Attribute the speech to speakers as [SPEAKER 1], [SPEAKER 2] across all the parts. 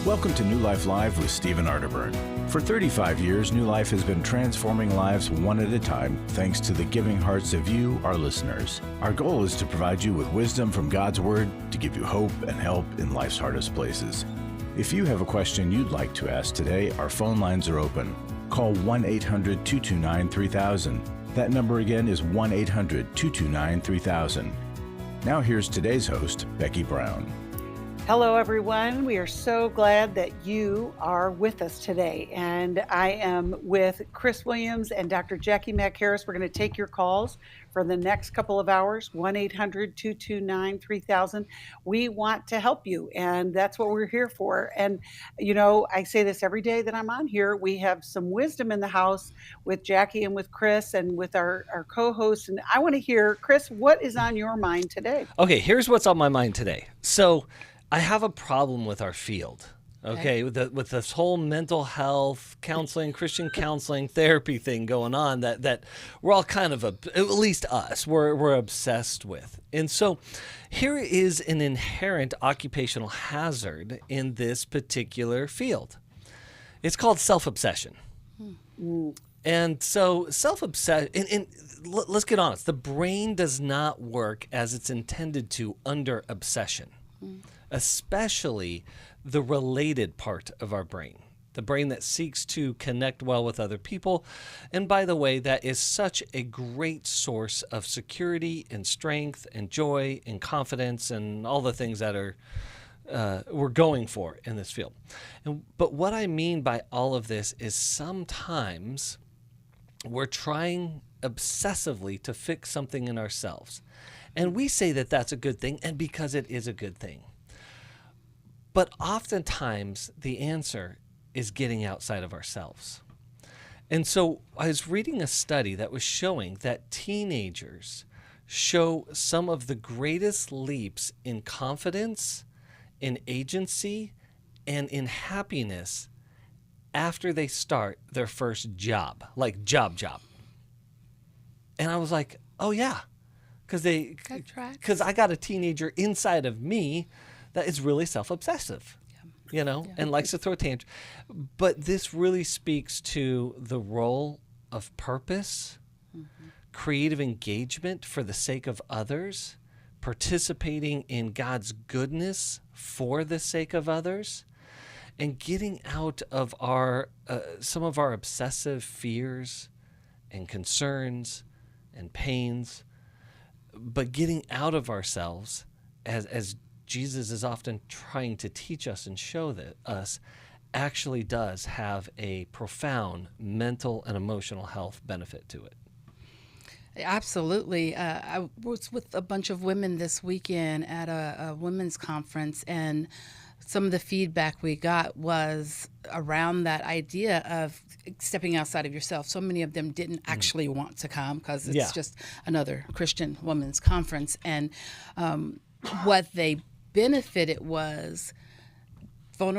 [SPEAKER 1] Welcome to New Life Live with Stephen Arterburn. For 35 years, New Life has been transforming lives one at a time, thanks to the giving hearts of you, our listeners. Our goal is to provide you with wisdom from God's Word to give you hope and help in life's hardest places. If you have a question you'd like to ask today, our phone lines are open. Call 1-800-229-3000. That number again is 1-800-229-3000. Now here's today's host, Becky Brown.
[SPEAKER 2] Hello, everyone. We are so glad that you are with us today. And I am with Chris Williams and Dr. Jacqui Mack-Harris. We're going to take your calls for the next couple of hours, 1-800-229-3000. We want to help you, and that's what we're here for. And, you know, I say this every day that I'm on here. We have some wisdom in the house with Jacqui and with Chris and with our co-hosts. And I want to hear, Chris, what is on your mind today?
[SPEAKER 3] Okay, here's what's on my mind today. So I have a problem with our field, okay? With this whole mental health, counseling, Christian counseling, therapy thing going on that we're all kind of, at least us, we're obsessed with. And so here is an inherent occupational hazard in this particular field. It's called self-obsession. And so self-obsession, and let's get honest, the brain does not work as it's intended to under obsession. Especially the related part of our brain, the brain that seeks to connect well with other people. And by the way, that is such a great source of security and strength and joy and confidence and all the things that are we're going for in this field. But what I mean by all of this is sometimes we're trying obsessively to fix something in ourselves. And we say that that's a good thing, and because it is a good thing. But oftentimes, the answer is getting outside of ourselves. And so I was reading a study that was showing that teenagers show some of the greatest leaps in confidence, in agency, and in happiness after they start their first job, like job. And I was like, oh yeah, because I got a teenager inside of me that is really self-obsessive, and likes to throw a tantrum. But this really speaks to the role of purpose, creative engagement for the sake of others, participating in God's goodness for the sake of others, and getting out of our some of our obsessive fears and concerns and pains, but getting out of ourselves as Jesus is often trying to teach us and show that us actually does have a profound mental and emotional health benefit to it.
[SPEAKER 4] Absolutely. I was with a bunch of women this weekend at a women's conference, and some of the feedback we got was around that idea of stepping outside of yourself. So many of them didn't actually want to come because it's just another Christian women's conference. And what they benefited was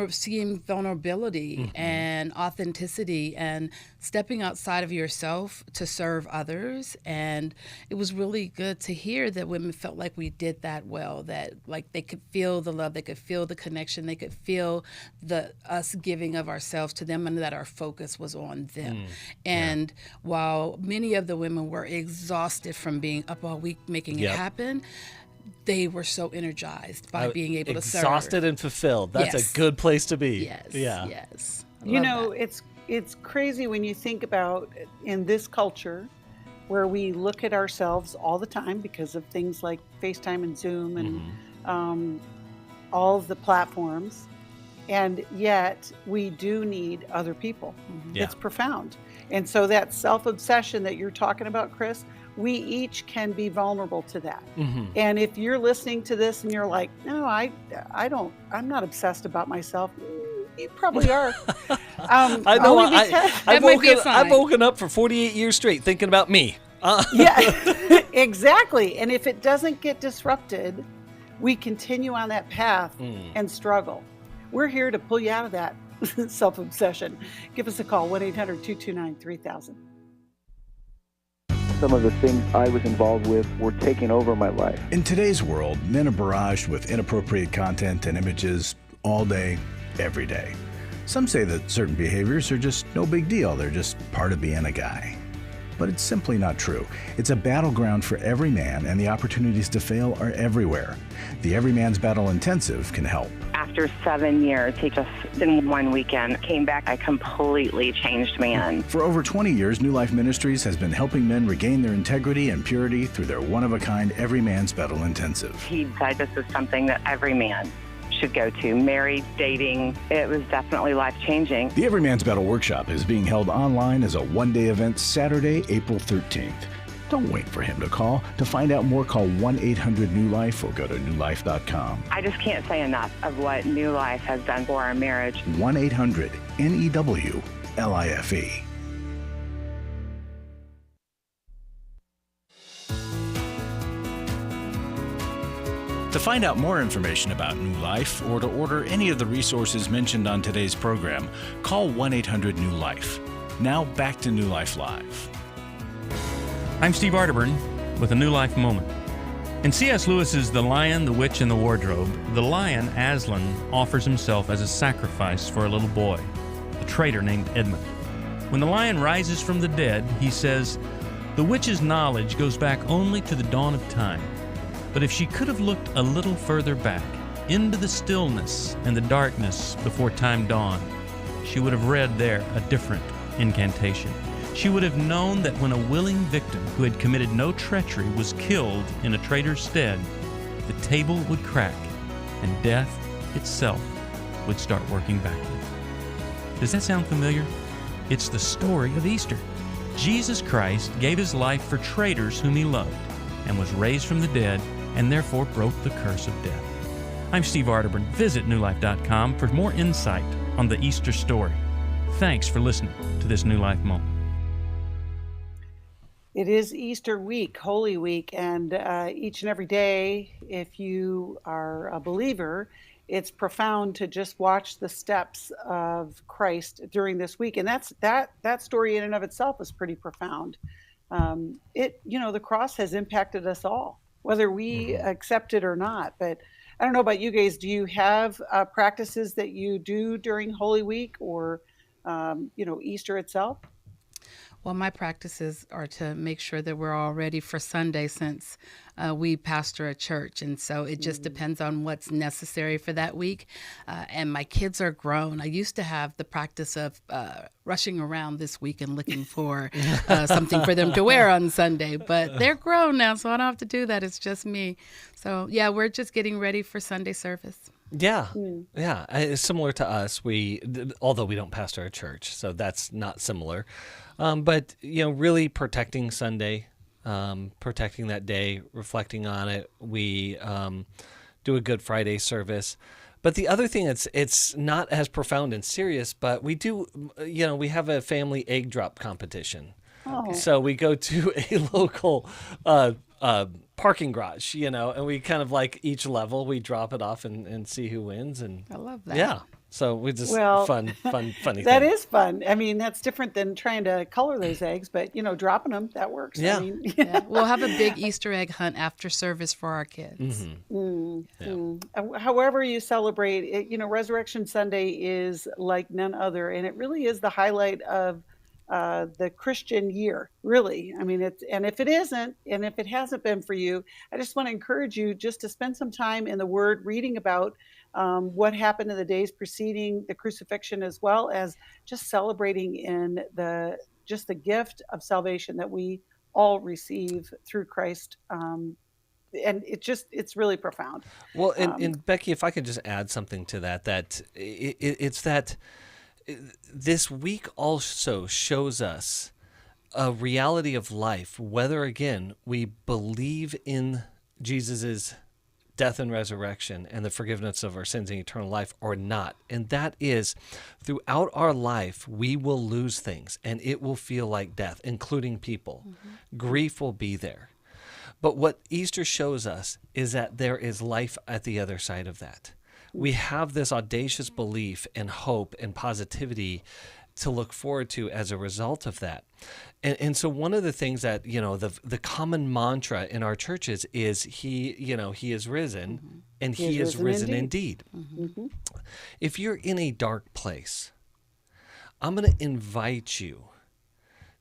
[SPEAKER 4] seeing vulnerability and authenticity and stepping outside of yourself to serve others. And it was really good to hear that women felt like we did that well, that like they could feel the love, they could feel the connection, they could feel us giving of ourselves to them, and that our focus was on them. And while many of the women were exhausted from being up all week making it happen, they were so energized by being able to serve.
[SPEAKER 3] Exhausted and fulfilled. That's a good place to be.
[SPEAKER 4] Yes.
[SPEAKER 2] It's crazy when you think about in this culture where we look at ourselves all the time because of things like FaceTime and Zoom and all of the platforms. And yet we do need other people. It's profound. And so that self-obsession that you're talking about, Chris, we each can be vulnerable to that. And if you're listening to this and you're like, no, I'm not obsessed about myself. You probably are.
[SPEAKER 3] I know. I've woken up for 48 years straight thinking about me.
[SPEAKER 2] Yeah, exactly. And if it doesn't get disrupted, we continue on that path and struggle. We're here to pull you out of that self-obsession. Give us a call, 1-800-229-3000.
[SPEAKER 5] Some of the things I was involved with were taking over my life.
[SPEAKER 1] In today's world, men are barraged with inappropriate content and images all day, every day. Some say that certain behaviors are just no big deal. They're just part of being a guy. But it's simply not true. It's a battleground for every man, and the opportunities to fail are everywhere. The Every Man's Battle Intensive can help.
[SPEAKER 6] After 7 years, he just, in one weekend, came back a completely changed man.
[SPEAKER 1] For over 20 years, New Life Ministries has been helping men regain their integrity and purity through their one-of-a-kind Every Man's Battle Intensive.
[SPEAKER 6] He said this is something that every man should go to. Married, dating, it was definitely life-changing.
[SPEAKER 1] The Every Man's Battle Workshop is being held online as a one-day event Saturday, April 13th. Don't wait for him to call. To find out more, call 1-800-NEW-LIFE or go to newlife.com.
[SPEAKER 6] I just can't say enough of what New Life has done for our marriage.
[SPEAKER 1] 1-800-NEW-LIFE. To find out more information about New Life or to order any of the resources mentioned on today's program, call 1-800-NEW-LIFE. Now back to New Life Live.
[SPEAKER 7] I'm Steve Arterburn with a New Life Moment. In C.S. Lewis's The Lion, the Witch, and the Wardrobe, the lion, Aslan, offers himself as a sacrifice for a little boy, a traitor named Edmund. When the lion rises from the dead, he says, "The witch's knowledge goes back only to the dawn of time. But if she could have looked a little further back, into the stillness and the darkness before time dawned, she would have read there a different incantation. She would have known that when a willing victim who had committed no treachery was killed in a traitor's stead, the table would crack and death itself would start working backward." Does that sound familiar? It's the story of Easter. Jesus Christ gave his life for traitors whom he loved and was raised from the dead and therefore broke the curse of death. I'm Steve Arterburn. Visit newlife.com for more insight on the Easter story. Thanks for listening to this New Life Moment.
[SPEAKER 2] It is Easter week, Holy Week, and each and every day, if you are a believer, it's profound to just watch the steps of Christ during this week. And that story in and of itself is pretty profound. The cross has impacted us all, whether we accept it or not. But I don't know about you guys. Do you have practices that you do during Holy Week or, Easter itself?
[SPEAKER 4] Well, my practices are to make sure that we're all ready for Sunday since we pastor a church. And so it just depends on what's necessary for that week. And my kids are grown. I used to have the practice of rushing around this week and looking for something for them to wear on Sunday. But they're grown now, so I don't have to do that. It's just me. So, yeah, we're just getting ready for Sunday service.
[SPEAKER 3] Yeah. It's similar to us. Although we don't pastor a church, so that's not similar. But really protecting Sunday, protecting that day, reflecting on it. We do a Good Friday service. But the other thing, it's not as profound and serious, but we do, we have a family egg drop competition. Oh. So we go to a local parking garage, and we kind of like each level, we drop it off and see who wins. And
[SPEAKER 4] I love that.
[SPEAKER 3] Yeah. So we just funny
[SPEAKER 2] That
[SPEAKER 3] thing.
[SPEAKER 2] is fun. I mean, that's different than trying to color those eggs, but dropping them, that works.
[SPEAKER 3] Yeah.
[SPEAKER 2] I mean,
[SPEAKER 4] Yeah. We'll have a big Easter egg hunt after service for our kids.
[SPEAKER 2] However you celebrate it, Resurrection Sunday is like none other, and it really is the highlight of the Christian year, really. I mean, and if it isn't, and if it hasn't been for you, I just want to encourage you just to spend some time in the Word, reading about what happened in the days preceding the crucifixion, as well as just celebrating in the gift of salvation that we all receive through Christ. And it's really profound.
[SPEAKER 3] Well, and Becky, if I could just add something to that it's that this week also shows us a reality of life, whether, again, we believe in Jesus's death and resurrection and the forgiveness of our sins and eternal life or not. And that is, throughout our life, we will lose things and it will feel like death, including people. Grief will be there. But what Easter shows us is that there is life at the other side of that. We have this audacious belief and hope and positivity to look forward to as a result of that. And so one of the things that, the common mantra in our churches is he is risen, and he is risen indeed. If you're in a dark place, I'm going to invite you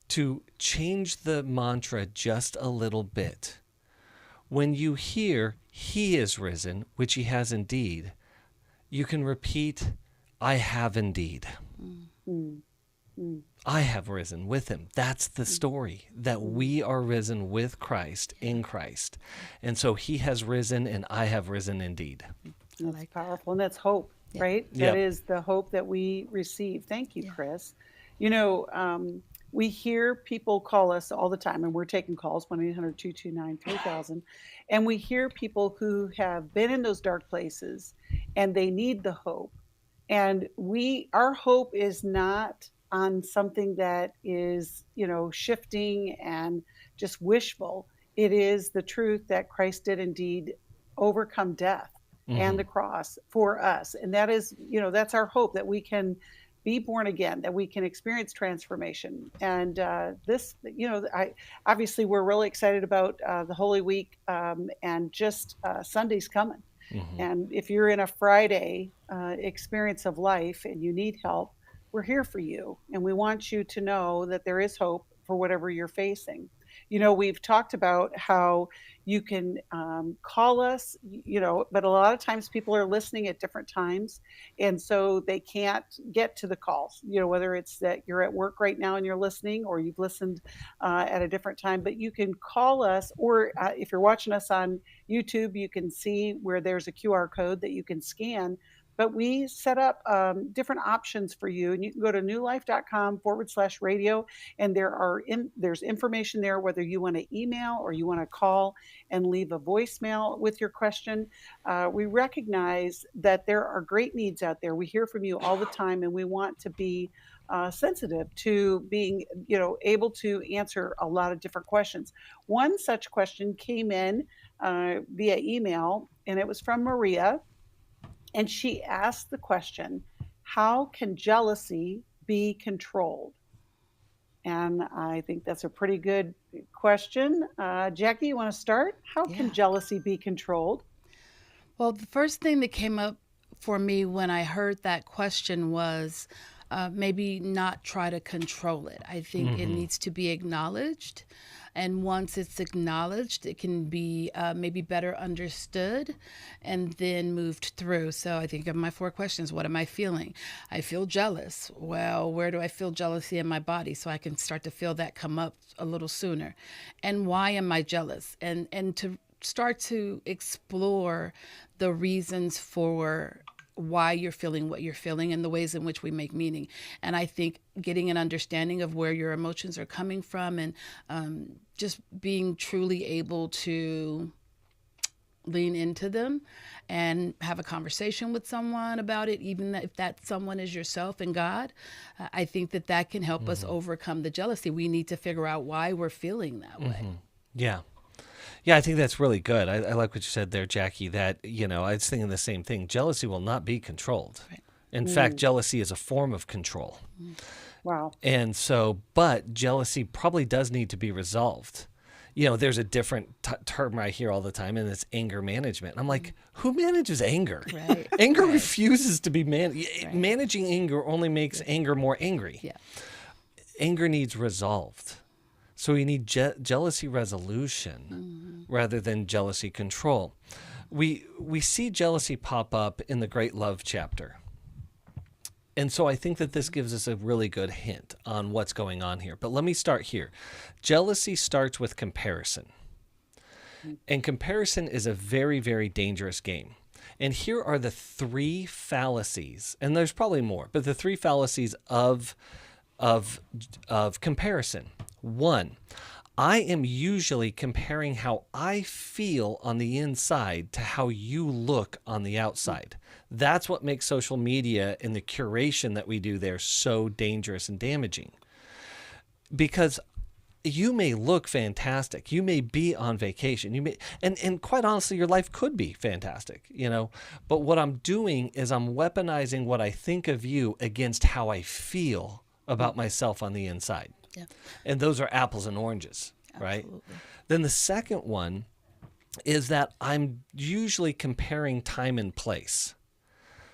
[SPEAKER 3] to change the mantra just a little bit. When you hear he is risen, which he has indeed, you can repeat, I have indeed. I have risen with him. That's the story, that we are risen with Christ, in Christ. And so he has risen and I have risen indeed.
[SPEAKER 2] That's powerful. And that's hope, right?
[SPEAKER 3] Yep.
[SPEAKER 2] That is the hope that we receive. Thank you, Chris. We hear people call us all the time, and we're taking calls, 1-800-229-3000. And we hear people who have been in those dark places and they need the hope. And our hope is not on something that is, shifting and just wishful. It is the truth that Christ did indeed overcome death and the cross for us. And that is, that's our hope, that we can be born again, that we can experience transformation. And obviously we're really excited about the Holy Week and just Sunday's coming. And if you're in a Friday experience of life and you need help, we're here for you. And we want you to know that there is hope for whatever you're facing. We've talked about how you can call us, but a lot of times people are listening at different times. And so they can't get to the calls, whether it's that you're at work right now and you're listening, or you've listened at a different time. But you can call us, or if you're watching us on YouTube, you can see where there's a QR code that you can scan. But we set up different options for you, and you can go to newlife.com/radio, and there's information there, whether you want to email or you want to call and leave a voicemail with your question. We recognize that there are great needs out there. We hear from you all the time, and we want to be sensitive to being, able to answer a lot of different questions. One such question came in via email, and it was from Maria. And she asked the question, how can jealousy be controlled? And I think that's a pretty good question. Jacqui, you want to start? How can jealousy be controlled?
[SPEAKER 4] Well, the first thing that came up for me when I heard that question was maybe not try to control it. I think it needs to be acknowledged. And once it's acknowledged, it can be maybe better understood and then moved through. So I think of my 4 questions. What am I feeling? I feel jealous. Well, where do I feel jealousy in my body? So I can start to feel that come up a little sooner. And why am I jealous? And to start to explore the reasons for why you're feeling what you're feeling and the ways in which we make meaning. And I think getting an understanding of where your emotions are coming from, and just being truly able to lean into them and have a conversation with someone about it, even if that someone is yourself and God, I think that can help us overcome the jealousy. We need to figure out why we're feeling that way.
[SPEAKER 3] Yeah. Yeah, I think that's really good. I like what you said there, Jacqui, that, I was thinking the same thing. Jealousy will not be controlled. Right. In fact, jealousy is a form of control.
[SPEAKER 2] Wow.
[SPEAKER 3] And so, but jealousy probably does need to be resolved. There's a different term I hear all the time, and it's anger management. I'm like, who manages anger?
[SPEAKER 4] Right.
[SPEAKER 3] Anger refuses to be managed. Right. Managing anger only makes anger more angry.
[SPEAKER 4] Yeah.
[SPEAKER 3] Anger needs resolved. So we need jealousy resolution rather than jealousy control. We see jealousy pop up in the Great Love chapter. And so I think that this gives us a really good hint on what's going on here. But let me start here. Jealousy starts with comparison. And comparison is a very, very dangerous game. And here are the 3 fallacies, and there's probably more, but the 3 fallacies of comparison. 1, I am usually comparing how I feel on the inside to how you look on the outside. That's what makes social media and the curation that we do there so dangerous and damaging. Because you may look fantastic. You may be on vacation. You may, and quite honestly, your life could be fantastic, But what I'm doing is I'm weaponizing what I think of you against how I feel about myself on the inside.
[SPEAKER 4] Yeah.
[SPEAKER 3] And those are apples and oranges, right? Then the second one is that I'm usually comparing time and place.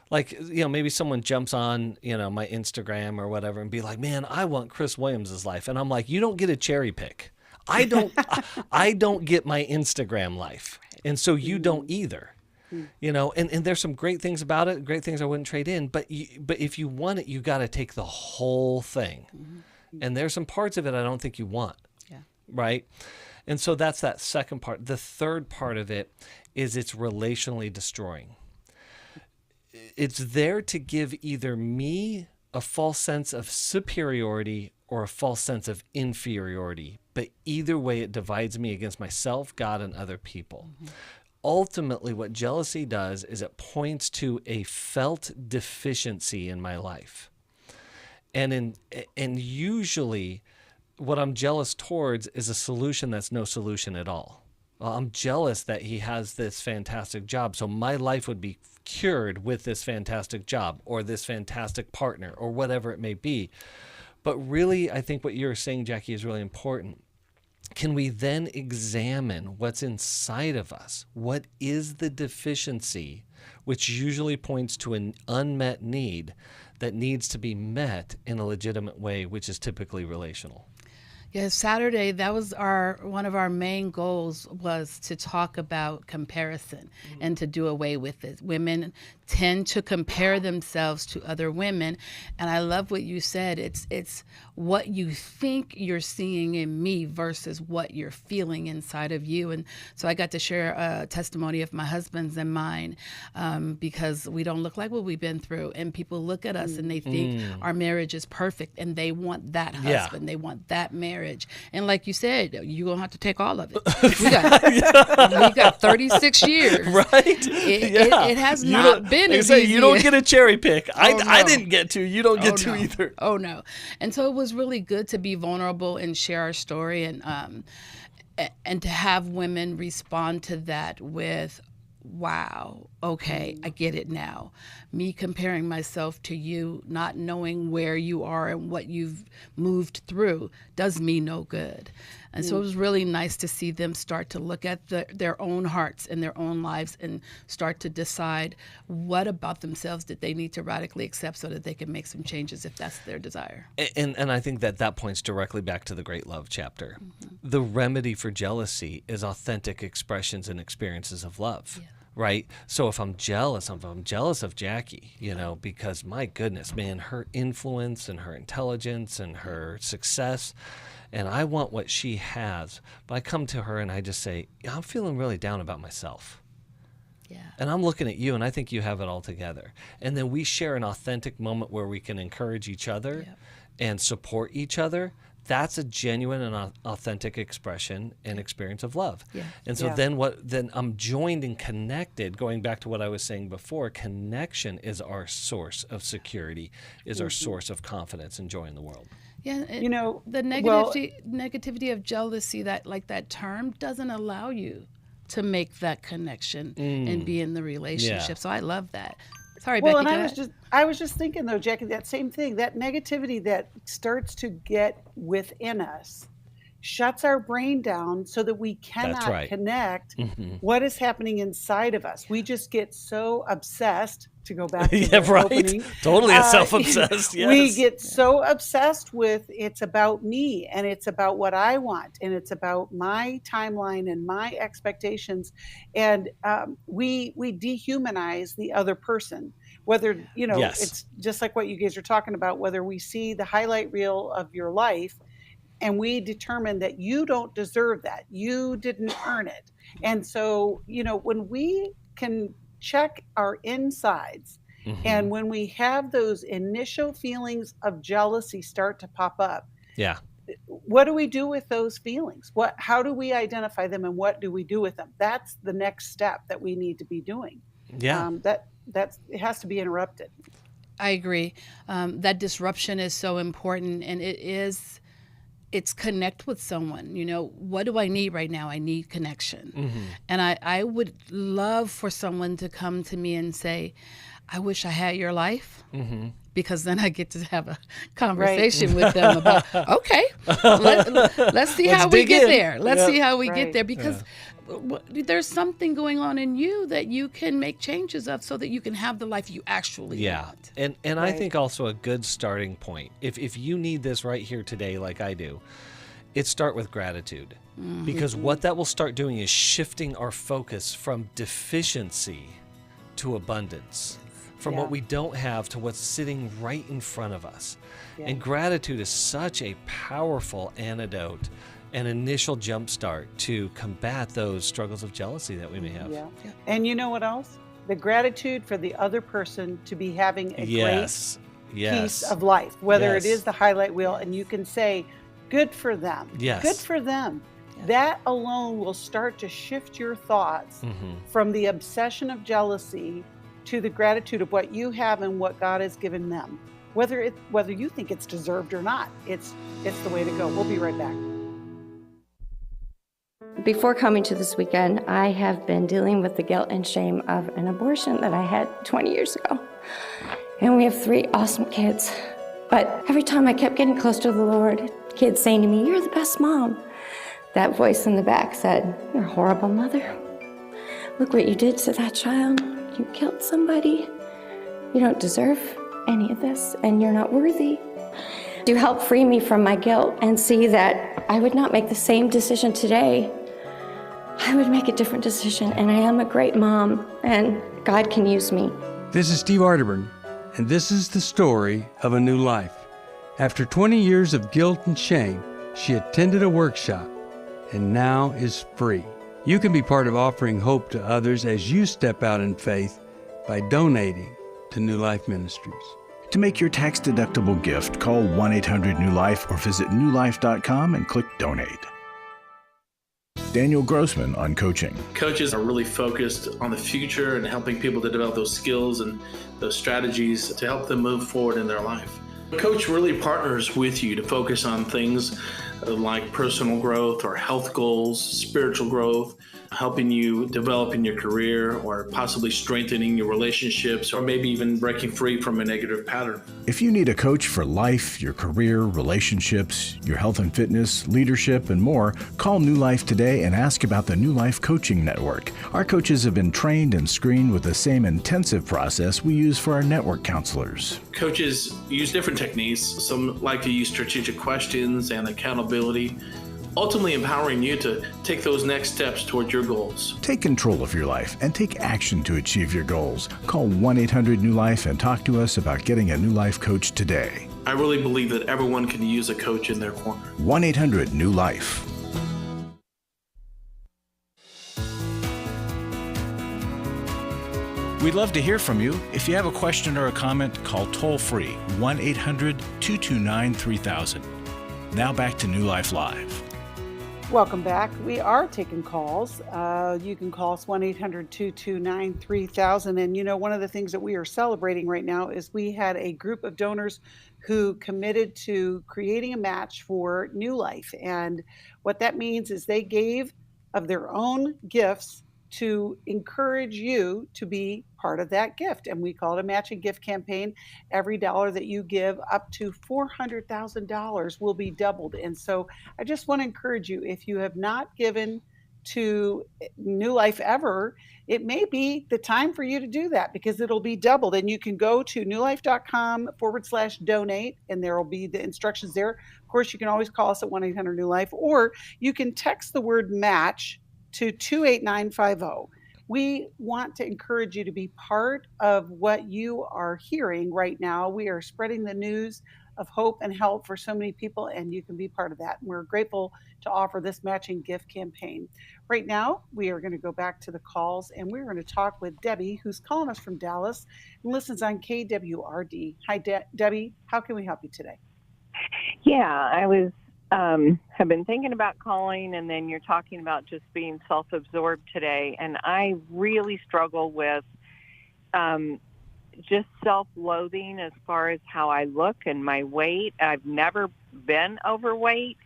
[SPEAKER 3] Like, maybe someone jumps on, my Instagram or whatever and be like, man, I want Chris Williams' life. And I'm like, you don't get a cherry pick. I don't get my Instagram life. And so you don't either. And there's some great things about it, great things I wouldn't trade in. But if you want it, you got to take the whole thing. And there's some parts of it I don't think you want.
[SPEAKER 4] Yeah.
[SPEAKER 3] Right? And so that's that second part. The third part of it is it's relationally destroying. It's there to give either me a false sense of superiority or a false sense of inferiority. But either way, it divides me against myself, God, and other people. Ultimately, what jealousy does is it points to a felt deficiency in my life. And usually what I'm jealous towards is a solution that's no solution at all. Well, I'm jealous that he has this fantastic job, so my life would be cured with this fantastic job or this fantastic partner or whatever it may be. But really, I think what you're saying, Jacqui, is really important. Can we then examine what's inside of us? What is the deficiency, which usually points to an unmet need that needs to be met in a legitimate way, which is typically relational?
[SPEAKER 4] Yeah, Saturday, that was one of our main goals, was to talk about comparison and to do away with it. Women tend to compare themselves to other women, and I love what you said. It's what you think you're seeing in me versus what you're feeling inside of you. And so I got to share a testimony of my husband's and mine, because we don't look like what we've been through, and people look at us and they think our marriage is perfect, and they want that husband, they want that marriage. And like you said, you're going to have to take all of it. We got 36 years.
[SPEAKER 3] Right?
[SPEAKER 4] It has not been as easy.
[SPEAKER 3] You don't get a cherry pick.
[SPEAKER 4] No.
[SPEAKER 3] I didn't get to. You don't get to either.
[SPEAKER 4] Oh, no. And so it was really good to be vulnerable and share our story, and to have women respond to that with, wow, okay, I get it now. Me comparing myself to you, not knowing where you are and what you've moved through, does me no good. And so it was really nice to see them start to look at their own hearts and their own lives and start to decide what about themselves that they need to radically accept so that they can make some changes if that's their desire.
[SPEAKER 3] And I think that points directly back to the Great Love chapter. The remedy for jealousy is authentic expressions and experiences of love. Yeah. Right? So if I'm jealous of Jacqui, because my goodness, man, her influence and her intelligence and her success, and I want what she has, but I come to her and I just say, I'm feeling really down about myself.
[SPEAKER 4] Yeah. And
[SPEAKER 3] I'm looking at you and I think you have it all together. And then we share an authentic moment where we can encourage each other and support each other. That's a genuine and authentic expression and experience of love. Yeah. And so then I'm joined and connected, going back to what I was saying before, connection is our source of security, is our source of confidence and joy in the world.
[SPEAKER 4] Yeah, the negativity of jealousy, that term doesn't allow you to make that connection and be in the relationship. Yeah. So I love that. Sorry, Becky.
[SPEAKER 2] Well, and I was just thinking though, Jacqui, that same thing, that negativity that starts to get within us shuts our brain down so that we cannot connect what is happening inside of us. We just get so obsessed, to go back to the opening.
[SPEAKER 3] Totally self-obsessed. Yes.
[SPEAKER 2] We get so obsessed with it's about me and it's about what I want and it's about my timeline and my expectations, and we dehumanize the other person. Whether it's just like what you guys are talking about, whether we see the highlight reel of your life and we determine that you don't deserve that, you didn't earn it. And so, when we can check our insides, and when we have those initial feelings of jealousy start to pop up, what do we do with those feelings? How do we identify them and what do we do with them? That's the next step that we need to be doing. It has to be interrupted.
[SPEAKER 4] I agree. That disruption is so important, and it's connect with someone. What do I need right now? I need connection. And I would love for someone to come to me and say, I wish I had your life, because then I get to have a conversation with them about, okay, let's see how we get there. Let's see how we get there, because there's something going on in you that you can make changes of so that you can have the life you actually want.
[SPEAKER 3] And I think also a good starting point, if you need this right here today like I do, it start with gratitude. Because what that will start doing is shifting our focus from deficiency to abundance, from what we don't have to what's sitting right in front of us. And gratitude is such a powerful antidote, an initial jump start to combat those struggles of jealousy that we may have.
[SPEAKER 2] And you know what else? The gratitude for the other person to be having a great piece of life, whether it is the highlight wheel, and you can say, good for them. Good for them. That alone will start to shift your thoughts from the obsession of jealousy to the gratitude of what you have and what God has given them. Whether you think it's deserved or not, it's the way to go. We'll be right back.
[SPEAKER 8] Before coming to this weekend, I have been dealing with the guilt and shame of an abortion that I had 20 years ago. And we have 3 awesome kids. But every time I kept getting close to the Lord, kids saying to me, "You're the best mom." That voice in the back said, "You're a horrible mother. Look what you did to that child. You killed somebody. You don't deserve any of this, and you're not worthy." To help free me from my guilt and see that I would not make the same decision today, I would make a different decision, and I am a great mom, and God can use me.
[SPEAKER 9] This is Steve Arterburn, and this is the story of a new life. After 20 years of guilt and shame, she attended a workshop and now is free. You can be part of offering hope to others as you step out in faith by donating to New Life Ministries.
[SPEAKER 1] To make your tax-deductible gift, call 1-800-NEW-LIFE or visit newlife.com and click Donate. Daniel Grossman on coaching.
[SPEAKER 10] Coaches are really focused on the future and helping people to develop those skills and those strategies to help them move forward in their life. A coach really partners with you to focus on things like personal growth or health goals, spiritual growth, helping you develop in your career or possibly strengthening your relationships or maybe even breaking free from a negative pattern.
[SPEAKER 1] If you need a coach for life, your career, relationships, your health and fitness, leadership, and more, call New Life today and ask about the New Life Coaching Network. Our coaches have been trained and screened with the same intensive process we use for our network counselors.
[SPEAKER 10] Coaches use different techniques. Some like to use strategic questions and accountability, ultimately empowering you to take those next steps toward your goals.
[SPEAKER 1] Take control of your life and take action to achieve your goals. Call 1-800-NEW-LIFE and talk to us about getting a New Life coach today.
[SPEAKER 10] I really believe that everyone can use a coach in their corner.
[SPEAKER 1] 1-800-NEW-LIFE. We'd love to hear from you. If you have a question or a comment, call toll-free 1-800-229-3000. Now back to New Life Live.
[SPEAKER 2] Welcome back. We are taking calls. You can call us 1-800-229-3000. And you know, one of the things that we are celebrating right now is we had a group of donors who committed to creating a match for New Life. And what that means is they gave of their own gifts to encourage you to be part of that gift. And we call it a matching gift campaign. Every dollar that you give, up to $400,000 will be doubled. And so I just want to encourage you, if you have not given to New Life ever, it may be the time for you to do that because it'll be doubled. And you can go to newlife.com/donate, and there will be the instructions there. Of course, you can always call us at 1-800-NEW-LIFE, or you can text the word match to 28950. We want to encourage you to be part of what you are hearing right now. We are spreading the news of hope and help for so many people, and you can be part of that. We're grateful to offer this matching gift campaign. Right now, we are going to go back to the calls, and we're going to talk with Debbie, who's calling us from Dallas and listens on KWRD. Hi, Debbie. How can we help you today?
[SPEAKER 11] Yeah, I was have been thinking about calling, and then you're talking about just being self-absorbed today, and I really struggle with just self-loathing as far as how I look and my weight. I've never been overweight,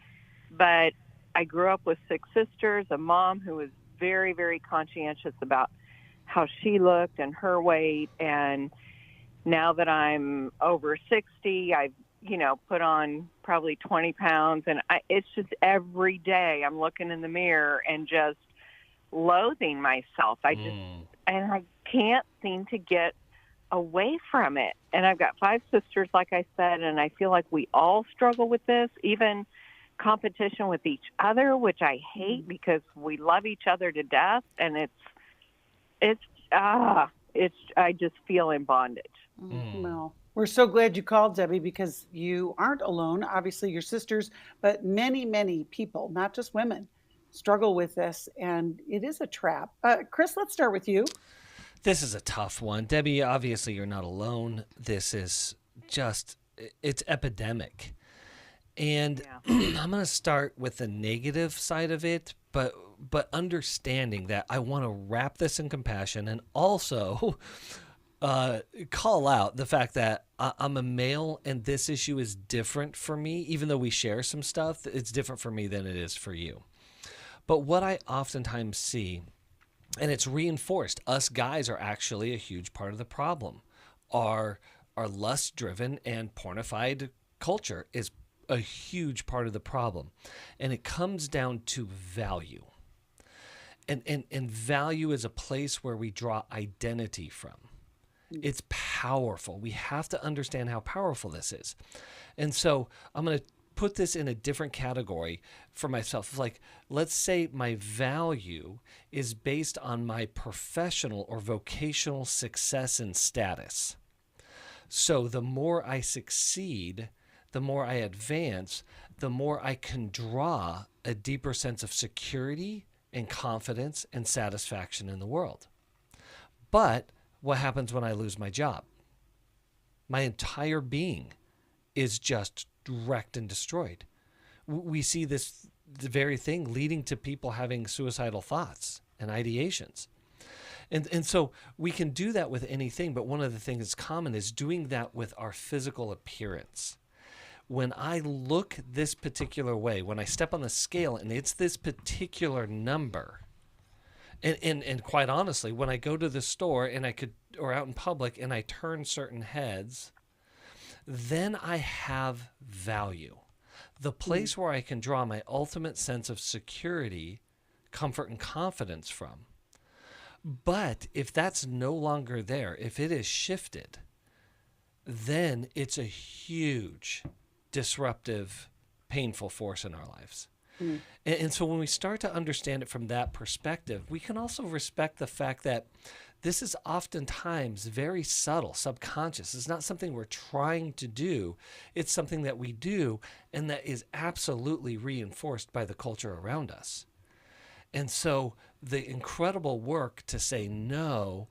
[SPEAKER 11] but I grew up with 6 sisters, a mom who was very, very conscientious about how she looked and her weight, and now that I'm over 60, I've, put on probably 20 pounds. And it's just every day I'm looking in the mirror and just loathing myself. And I can't seem to get away from it. And I've got 5 sisters, like I said, and I feel like we all struggle with this, even competition with each other, which I hate because we love each other to death. And I just feel in bondage.
[SPEAKER 2] Well, we're so glad you called, Debbie, because you aren't alone. Obviously, your sisters, but many, many people, not just women, struggle with this, and it is a trap. Chris, let's start with you.
[SPEAKER 3] This is a tough one. Debbie, obviously you're not alone. This is just, it's epidemic. And I'm going to start with the negative side of it, but understanding that I want to wrap this in compassion and also call out the fact that I'm a male and this issue is different for me. Even though we share some stuff, it's different for me than it is for you. But what I oftentimes see, and it's reinforced, us guys are actually a huge part of the problem. Our lust-driven and pornified culture is a huge part of the problem. And it comes down to value. And value is a place where we draw identity from. It's powerful. We have to understand how powerful this is. And so I'm going to put this in a different category for myself. Like, let's say my value is based on my professional or vocational success and status. So the more I succeed, the more I advance, the more I can draw a deeper sense of security and confidence and satisfaction in the world. But what happens when I lose my job? My entire being is just wrecked and destroyed. We see the very thing leading to people having suicidal thoughts and ideations. And so we can do that with anything, but one of the things that's common is doing that with our physical appearance. When I look this particular way, when I step on the scale and it's this particular number, and quite honestly, when I go to the store or out in public and I turn certain heads, then I have value. The place where I can draw my ultimate sense of security, comfort, and confidence from. But if that's no longer there, if it is shifted, then it's a huge disruptive, painful force in our lives. And so when we start to understand it from that perspective, we can also respect the fact that this is oftentimes very subtle, subconscious. It's not something we're trying to do. It's something that we do and that is absolutely reinforced by the culture around us. And so the incredible work to say, no,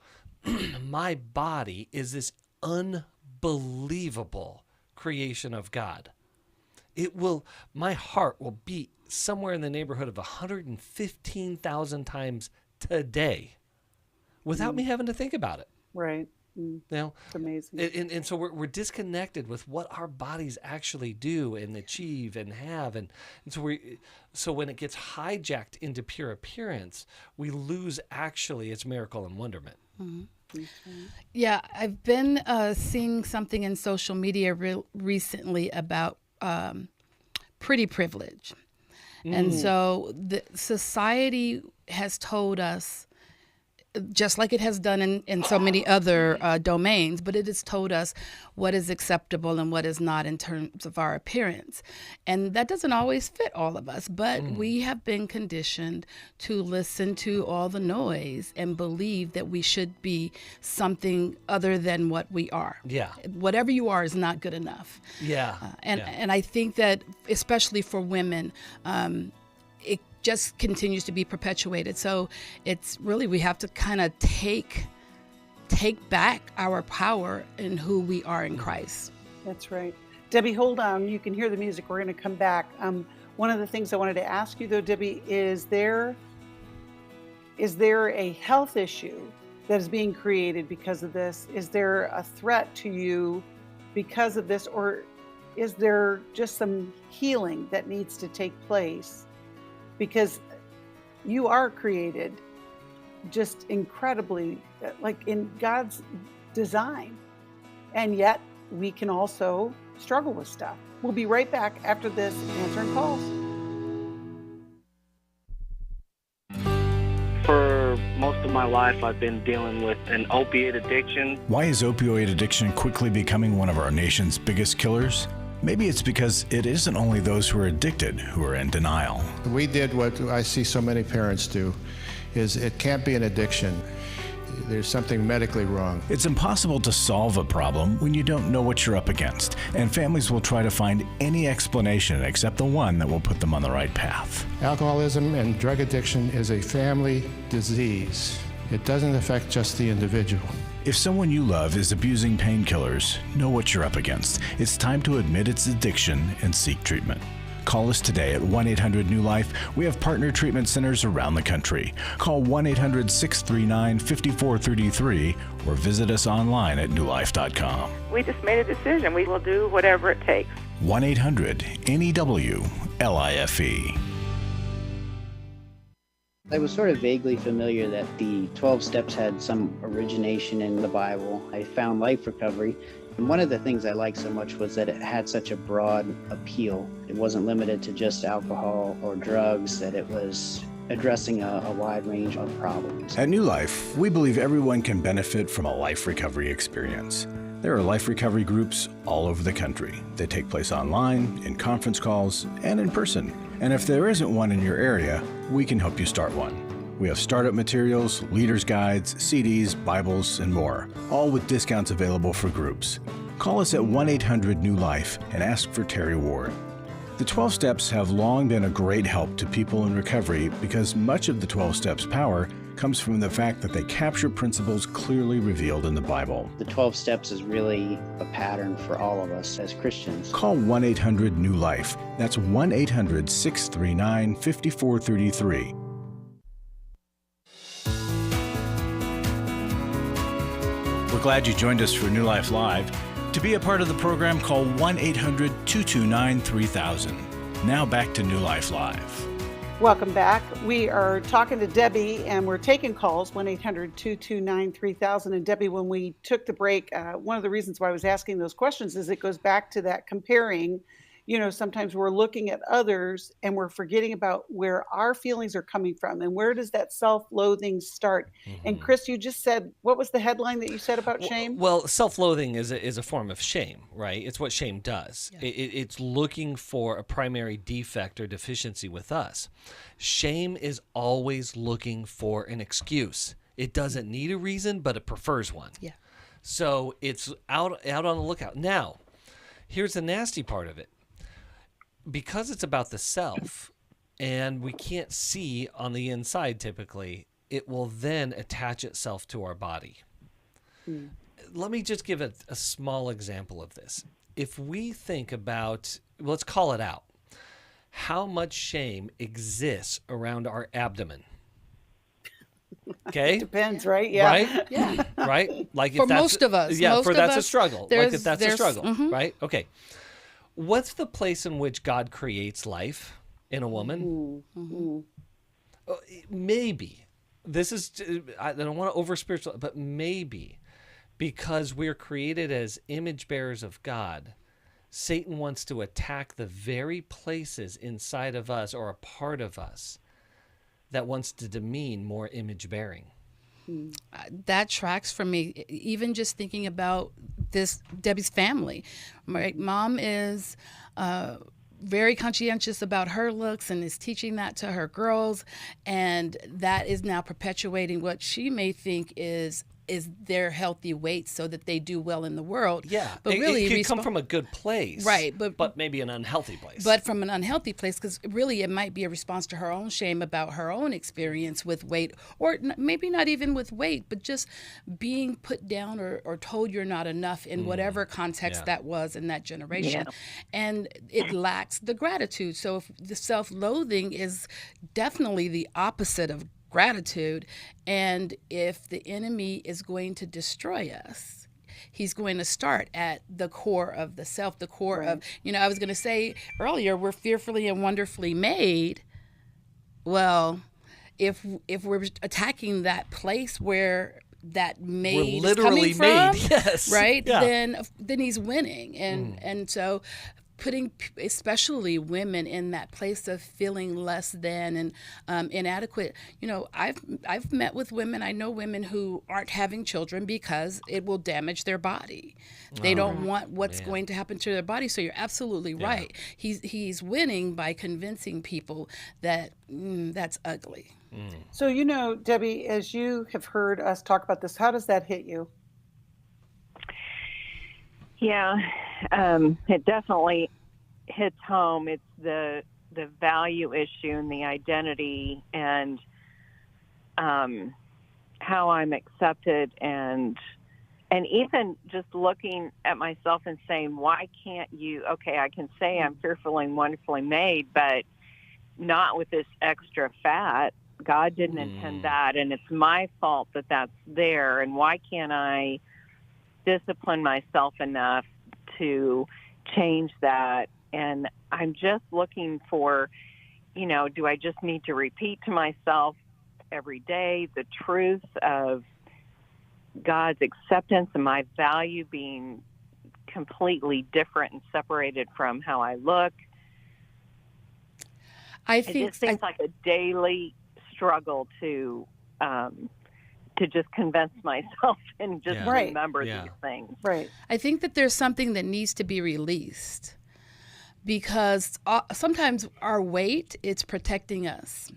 [SPEAKER 3] my body is this unbelievable creation of God. My heart will beat somewhere in the neighborhood of 115,000 times today without me having to think about it.
[SPEAKER 2] Right.
[SPEAKER 3] It's
[SPEAKER 2] amazing.
[SPEAKER 3] And so we're disconnected with what our bodies actually do and achieve and have. And so when it gets hijacked into pure appearance, we lose actually its miracle and wonderment.
[SPEAKER 4] Yeah, I've been seeing something in social media recently about pretty privilege. And so the society has told us, just like it has done in so many other domains, but it has told us what is acceptable and what is not in terms of our appearance. And that doesn't always fit all of us, but we have been conditioned to listen to all the noise and believe that we should be something other than what we are.
[SPEAKER 3] Yeah.
[SPEAKER 4] Whatever you are is not good enough.
[SPEAKER 3] Yeah.
[SPEAKER 4] And I think that especially for women, it just continues to be perpetuated. So it's really, we have to kind of take back our power in who we are in Christ. That's right.
[SPEAKER 2] Debbie, hold on. You can hear the music. We're going to come back. One of the things I wanted to ask you, though, Debbie, is there a health issue that is being created because of this? Is there a threat to you because of this? Or is there just some healing that needs to take place? Because you are created just incredibly, like in God's design. And yet we can also struggle with stuff. We'll be right back after this answering calls.
[SPEAKER 12] For most of my life, I've been dealing with an opiate addiction.
[SPEAKER 1] Why is opioid addiction quickly becoming one of our nation's biggest killers? Maybe it's because it isn't only those who are addicted who are in denial.
[SPEAKER 13] We did what I see so many parents do, is it can't be an addiction. There's something medically wrong.
[SPEAKER 1] It's impossible to solve a problem when you don't know what you're up against, and families will try to find any explanation except the one that will put them on the right path.
[SPEAKER 13] Alcoholism and drug addiction is a family disease. It doesn't affect just the individual.
[SPEAKER 1] If someone you love is abusing painkillers, know what you're up against. It's time to admit its addiction and seek treatment. Call us today at 1-800-NEW-LIFE. We have partner treatment centers around the country. Call 1-800-639-5433 or visit us online at newlife.com.
[SPEAKER 14] We just made a decision. We will do whatever it takes.
[SPEAKER 1] 1-800-NEW-LIFE.
[SPEAKER 15] I was sort of vaguely familiar that the 12 steps had some origination in the Bible. I found Life Recovery, and one of the things I liked so much was that it had such a broad appeal. It wasn't limited to just alcohol or drugs, that it was addressing a wide range of problems.
[SPEAKER 1] At New Life, we believe everyone can benefit from a life recovery experience. There are life recovery groups all over the country. They take place online, in conference calls, and in person. And if there isn't one in your area, we can help you start one. We have startup materials, leaders' guides, CDs, Bibles, and more, all with discounts available for groups. Call us at 1-800-NEW-LIFE and ask for Terry Ward. The 12 Steps have long been a great help to people in recovery because much of the 12 Steps' power comes from the fact that they capture principles clearly revealed in the Bible.
[SPEAKER 15] The 12 steps is really a pattern for all of us as Christians.
[SPEAKER 1] Call 1-800-NEW-LIFE. That's 1-800-639-5433. We're glad you joined us for New Life Live. To be a part of the program, call 1-800-229-3000. Now back to New Life Live.
[SPEAKER 2] Welcome back. We are talking to Debbie, and we're taking calls, 1-800-229-3000. And Debbie, when we took the break, one of the reasons why I was asking those questions is it goes back to that comparing. You know, sometimes we're looking at others and we're forgetting about where our feelings are coming from and where does that self-loathing start. Mm-hmm. And Chris, you just said, what was the headline that you said about shame?
[SPEAKER 3] Well, self-loathing is a form of shame, right? It's what shame does. Yeah. It's looking for a primary defect or deficiency with us. Shame is always looking for an excuse. It doesn't need a reason, but it prefers one.
[SPEAKER 4] Yeah.
[SPEAKER 3] So it's out on the lookout. Now, here's the nasty part of it. Because it's about the self and we can't see on the inside typically, it will then attach itself to our body. Let me just give a small example of this. If we think about, let's call it out, how much shame exists around our abdomen. Okay?
[SPEAKER 2] Depends, right? Yeah.
[SPEAKER 3] Right?
[SPEAKER 4] Yeah.
[SPEAKER 3] Right? Like
[SPEAKER 4] for
[SPEAKER 3] if that's,
[SPEAKER 4] most of us.
[SPEAKER 3] Yeah,
[SPEAKER 4] most
[SPEAKER 3] for
[SPEAKER 4] of
[SPEAKER 3] that's
[SPEAKER 4] us,
[SPEAKER 3] a struggle. Like if that's a struggle,
[SPEAKER 4] mm-hmm.
[SPEAKER 3] right? Okay. What's the place in which God creates life in a woman?
[SPEAKER 2] Mm-hmm.
[SPEAKER 3] Maybe. This is, I don't want to over-spiritual, but maybe because we're created as image bearers of God, Satan wants to attack the very places inside of us or a part of us that wants to demean more image-bearing.
[SPEAKER 4] That tracks for me. Even just thinking about this, Debbie's family. My mom is very conscientious about her looks and is teaching that to her girls, and that is now perpetuating what she may think is their healthy weight so that they do well in the world.
[SPEAKER 3] Yeah,
[SPEAKER 4] but really
[SPEAKER 3] it could come from a good place,
[SPEAKER 4] right?
[SPEAKER 3] But maybe an unhealthy place.
[SPEAKER 4] But from an unhealthy place, because really it might be a response to her own shame about her own experience with weight, or maybe not even with weight, but just being put down or told you're not enough in whatever context that was in that generation, and it lacks the gratitude. So if the self-loathing is definitely the opposite of gratitude, and if the enemy is going to destroy us, he's going to start at the core of the self, the core of, I was going to say earlier, we're fearfully and wonderfully made. Well, if we're attacking that place where that made
[SPEAKER 3] We're
[SPEAKER 4] is
[SPEAKER 3] literally
[SPEAKER 4] coming
[SPEAKER 3] made,
[SPEAKER 4] from,
[SPEAKER 3] yes.
[SPEAKER 4] right?
[SPEAKER 3] Yeah.
[SPEAKER 4] Then he's winning, and so putting especially women in that place of feeling less than and inadequate. I've met with women. I know women who aren't having children because it will damage their body. They don't want what's going to happen to their body. So you're absolutely right. He's winning by convincing people that that's ugly.
[SPEAKER 2] So, Debbie, as you have heard us talk about this, how does that hit you?
[SPEAKER 11] Yeah, it definitely hits home. It's the value issue and the identity and how I'm accepted and even just looking at myself and saying, why can't you? Okay, I can say I'm fearfully and wonderfully made, but not with this extra fat. God didn't intend that, and it's my fault that that's there. And why can't I discipline myself enough to change that? And I'm just looking for, do I just need to repeat to myself every day the truth of God's acceptance and my value being completely different and separated from how I look? It just seems like a daily struggle to just convince myself and just remember these things.
[SPEAKER 2] Right.
[SPEAKER 4] I think that there's something that needs to be released because sometimes our weight, it's protecting us.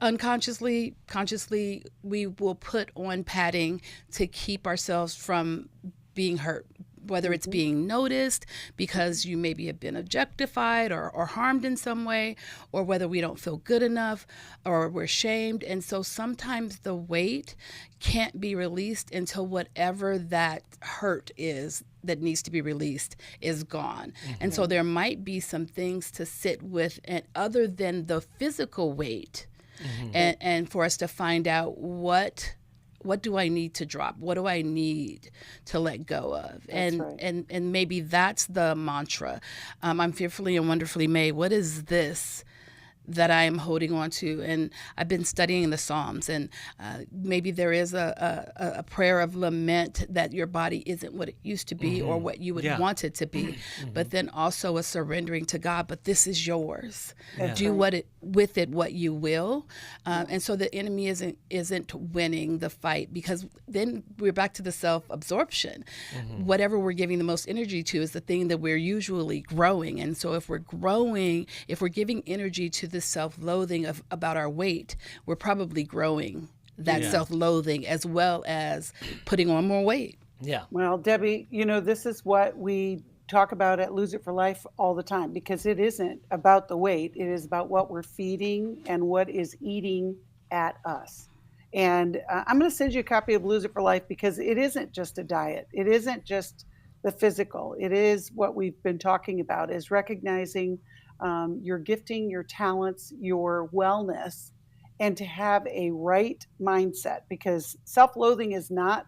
[SPEAKER 4] Unconsciously, consciously, we will put on padding to keep ourselves from being hurt, whether it's being noticed because you maybe have been objectified or harmed in some way, or whether we don't feel good enough or we're shamed. And so sometimes the weight can't be released until whatever that hurt is that needs to be released is gone. And so there might be some things to sit with and other than the physical weight and for us to find out what do I need to drop? What do I need to let go of? And maybe that's the mantra. I'm fearfully and wonderfully made. What is this that I am holding on to? And I've been studying the Psalms, and maybe there is a prayer of lament that your body isn't what it used to be or what you would want it to be, but then also a surrendering to God, but this is yours. Do with it what you will. And so the enemy isn't winning the fight, because then we're back to the self-absorption. Whatever we're giving the most energy to is the thing that we're usually growing. And so if we're giving energy to the self-loathing about our weight, we're probably growing that self-loathing as well as putting on more weight.
[SPEAKER 3] Yeah.
[SPEAKER 2] Well, Debbie, this is what we talk about at Lose It for Life all the time, because it isn't about the weight. It is about what we're feeding and what is eating at us. And I'm going to send you a copy of Lose It for Life, because it isn't just a diet. It isn't just the physical. It is what we've been talking about, is recognizing your gifting, your talents, your wellness, and to have a right mindset, because self-loathing is not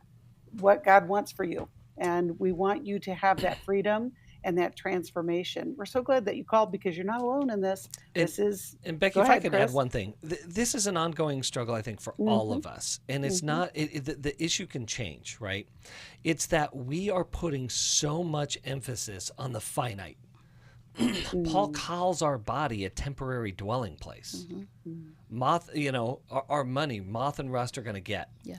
[SPEAKER 2] what God wants for you. And we want you to have that freedom and that transformation. We're so glad that you called, because you're not alone in this.
[SPEAKER 3] And Becky, if I could add one thing, this is an ongoing struggle, I think, for all of us. And it's not, the issue can change, right? It's that we are putting so much emphasis on the finite. Paul calls our body a temporary dwelling place. Moth, our money, moth and rust are going to get. Yeah.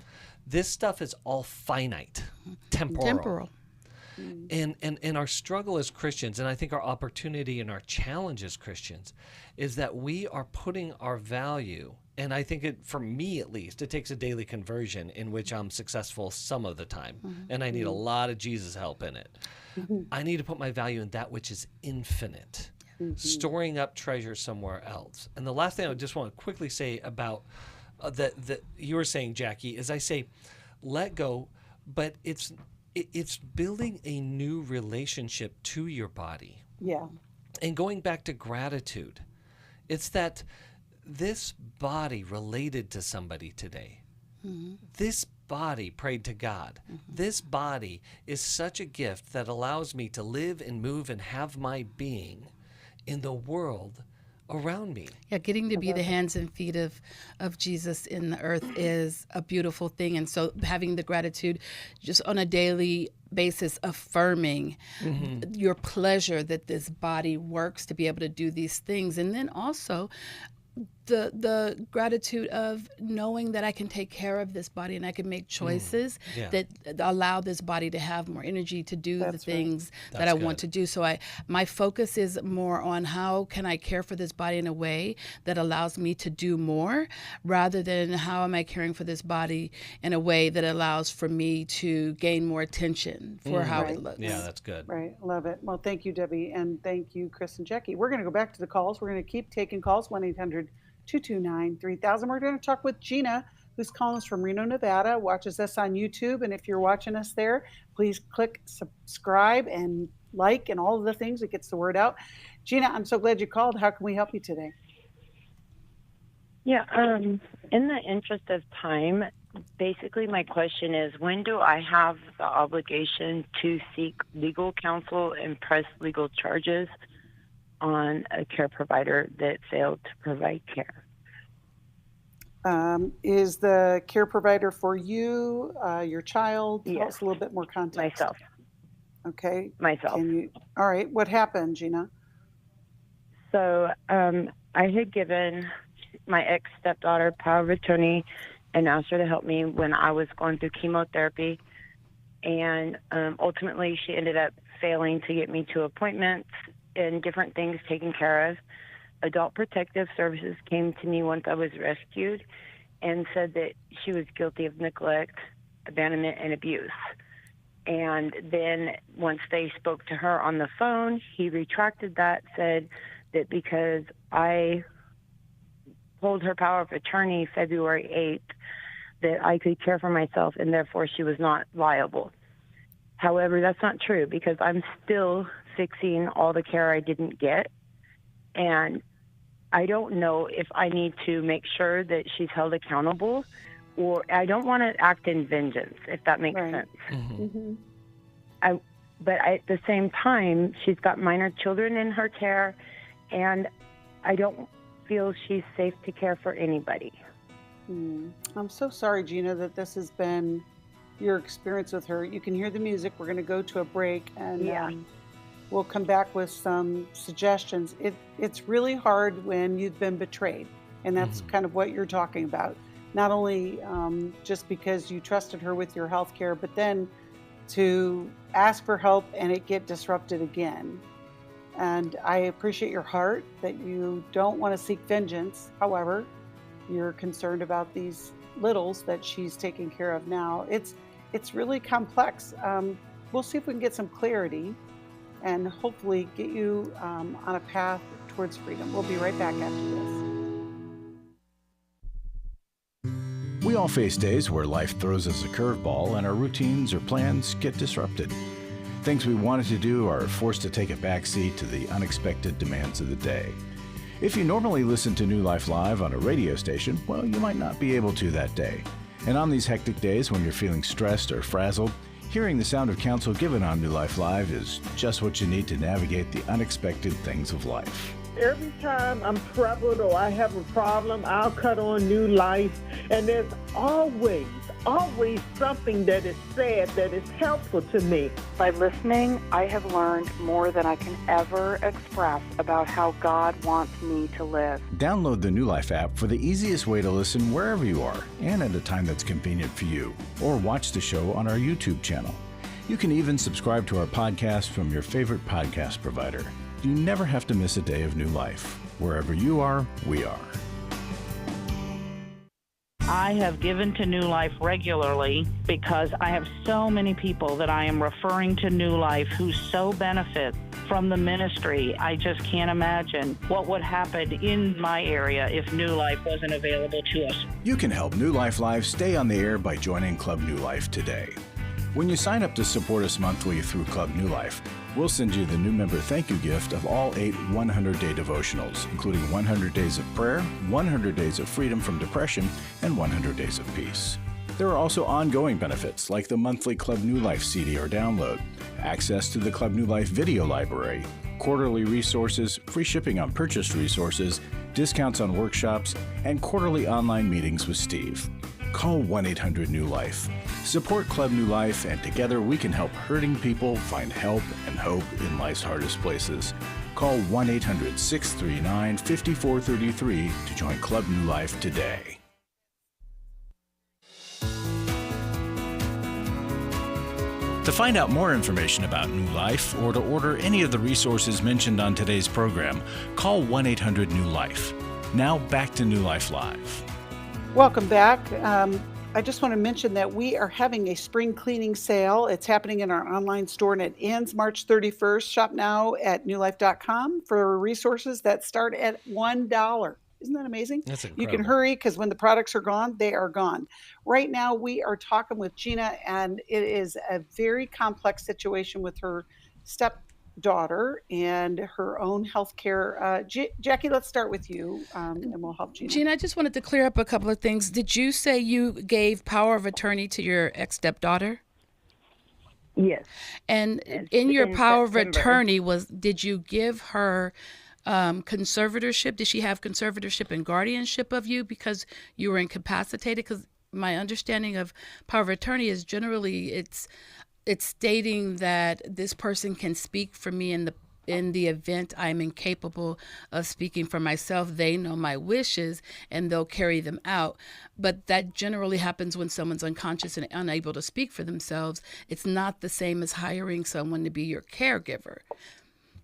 [SPEAKER 3] This stuff is all finite, temporal. And our struggle as Christians, and I think our opportunity and our challenge as Christians, is that we are putting our value, and I think for me at least, it takes a daily conversion in which I'm successful some of the time, and I need a lot of Jesus help in it. I need to put my value in that which is infinite, storing up treasure somewhere else. And the last thing I just want to quickly say about that you were saying, Jacqui, is I say, let go, but it's building a new relationship to your body.
[SPEAKER 2] Yeah.
[SPEAKER 3] And going back to gratitude, it's that this body related to somebody today. This body prayed to God. This body is such a gift that allows me to live and move and have my being in the world around me.
[SPEAKER 4] Yeah, getting to be the hands and feet of Jesus in the earth is a beautiful thing. And so having the gratitude just on a daily basis, affirming your pleasure that this body works to be able to do these things. And then also the gratitude of knowing that I can take care of this body and I can make choices that allow this body to have more energy to do the things that I want to do. So my focus is more on how can I care for this body in a way that allows me to do more, rather than how am I caring for this body in a way that allows for me to gain more attention for how it looks.
[SPEAKER 3] Yeah, that's good.
[SPEAKER 2] Right. Love it. Well, thank you, Debbie. And thank you, Chris and Jacqui. We're going to go back to the calls. We're going to keep taking calls, 1-800-229-3000. We're going to talk with Gina, who's calling us from Reno, Nevada, watches us on YouTube. And if you're watching us there, please click subscribe and like and all of the things that gets the word out. Gina, I'm so glad you called. How can we help you today?
[SPEAKER 16] Yeah, in the interest of time, basically my question is, when do I have the obligation to seek legal counsel and press legal charges on a care provider that failed to provide care?
[SPEAKER 2] Is the care provider for you, your child?
[SPEAKER 16] Yes.
[SPEAKER 2] Tell us a little bit more context.
[SPEAKER 16] Myself.
[SPEAKER 2] Okay.
[SPEAKER 16] Myself.
[SPEAKER 2] All right. What happened, Gina?
[SPEAKER 16] So I had given my ex-stepdaughter power of attorney and asked her to help me when I was going through chemotherapy. And ultimately, she ended up failing to get me to appointments and different things taken care of. Adult Protective Services came to me once I was rescued and said that she was guilty of neglect, abandonment, and abuse. And then once they spoke to her on the phone, he retracted that, said that because I pulled her power of attorney February 8th, that I could care for myself and therefore she was not liable. However, that's not true, because I'm still fixing all the care I didn't get. And I don't know if I need to make sure that she's held accountable, or I don't want to act in vengeance, if that makes sense. But at the same time, she's got minor children in her care, and I don't feel she's safe to care for anybody.
[SPEAKER 2] I'm so sorry, Gina, that this has been your experience with her. You can hear the music. We're going to go to a break, and we'll come back with some suggestions. It's really hard when you've been betrayed, and that's kind of what you're talking about. Not only just because you trusted her with your health care, but then to ask for help and it get disrupted again. And I appreciate your heart that you don't want to seek vengeance. However, you're concerned about these littles that she's taking care of now. It's really complex. We'll see if we can get some clarity and hopefully get you on a path towards freedom. We'll be right back after this.
[SPEAKER 1] We all face days where life throws us a curveball and our routines or plans get disrupted. Things we wanted to do are forced to take a backseat to the unexpected demands of the day. If you normally listen to New Life Live on a radio station, well, you might not be able to that day. And on these hectic days when you're feeling stressed or frazzled, hearing the sound of counsel given on New Life Live is just what you need to navigate the unexpected things of life.
[SPEAKER 17] Every time I'm troubled or I have a problem, I'll cut on New Life, and there's always something that is said that is helpful to me.
[SPEAKER 14] By listening, I have learned more than I can ever express about how God wants me to live.
[SPEAKER 1] Download the New Life app for the easiest way to listen wherever you are and at a time that's convenient for you, or watch the show on our YouTube channel. You can even subscribe to our podcast from your favorite podcast provider. You never have to miss a day of New Life. Wherever you are, we are.
[SPEAKER 18] I have given to New Life regularly because I have so many people that I am referring to New Life who so benefit from the ministry. I just can't imagine what would happen in my area if New Life wasn't available to us.
[SPEAKER 1] You can help New Life Live stay on the air by joining Club New Life today. When you sign up to support us monthly through Club New Life, we'll send you the new member thank you gift of all 8 100-day devotionals, including 100 Days of Prayer, 100 Days of Freedom from Depression, and 100 Days of Peace. There are also ongoing benefits like the monthly Club New Life CD or download, access to the Club New Life video library, quarterly resources, free shipping on purchased resources, discounts on workshops, and quarterly online meetings with Steve. Call 1-800-NEW-LIFE. Support Club New Life, and together we can help hurting people find help and hope in life's hardest places. Call 1-800-639-5433 to join Club New Life today. To find out more information about New Life or to order any of the resources mentioned on today's program, call 1-800-NEW-LIFE. Now back to New Life Live.
[SPEAKER 2] Welcome back. I just want to mention that we are having a spring cleaning sale. It's happening in our online store and it ends March 31st. Shop now at newlife.com for resources that start at $1. Isn't that amazing?
[SPEAKER 3] That's incredible.
[SPEAKER 2] You can hurry because when the products are gone, they are gone. Right now, we are talking with Gina, and it is a very complex situation with her stepdaughter and her own health care. Jacqui, let's start with you, and we'll help Gina.
[SPEAKER 4] Gina, I just wanted to clear up a couple of things. Did you say you gave power of attorney to your ex-stepdaughter?
[SPEAKER 16] Yes.
[SPEAKER 4] And
[SPEAKER 16] It's
[SPEAKER 4] in your
[SPEAKER 16] in
[SPEAKER 4] power of
[SPEAKER 16] September.
[SPEAKER 4] attorney, did you give her conservatorship? Did she have conservatorship and guardianship of you because you were incapacitated? Because my understanding of power of attorney is generally it's stating that this person can speak for me in the event I'm incapable of speaking for myself. They know my wishes and they'll carry them out. But that generally happens when someone's unconscious and unable to speak for themselves. It's not the same as hiring someone to be your caregiver.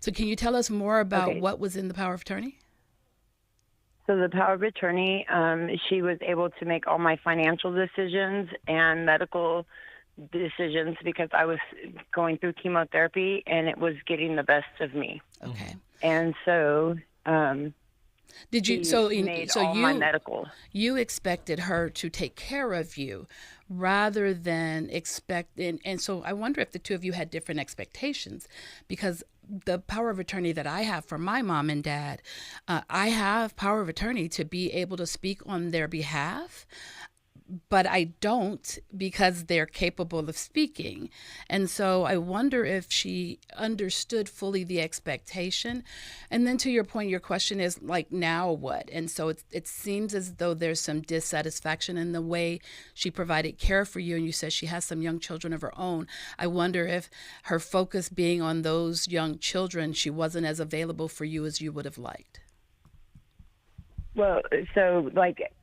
[SPEAKER 4] So can you tell us more about what was in the power of attorney?
[SPEAKER 16] So the power of attorney, she was able to make all my financial decisions and medical decisions because I was going through chemotherapy and it was getting the best of me.
[SPEAKER 4] Okay.
[SPEAKER 16] And so
[SPEAKER 4] did you
[SPEAKER 16] made all my medical.
[SPEAKER 4] You expected her to take care of you rather than expect and so I wonder if the two of you had different expectations, because the power of attorney that I have for my mom and dad, I have power of attorney to be able to speak on their behalf, but I don't because they're capable of speaking. And so I wonder if she understood fully the expectation. And then to your point, your question is like, now what? And so it seems as though there's some dissatisfaction in the way she provided care for you. And you said she has some young children of her own. I wonder if her focus being on those young children, she wasn't as available for you as you would have liked.
[SPEAKER 16] Well, so like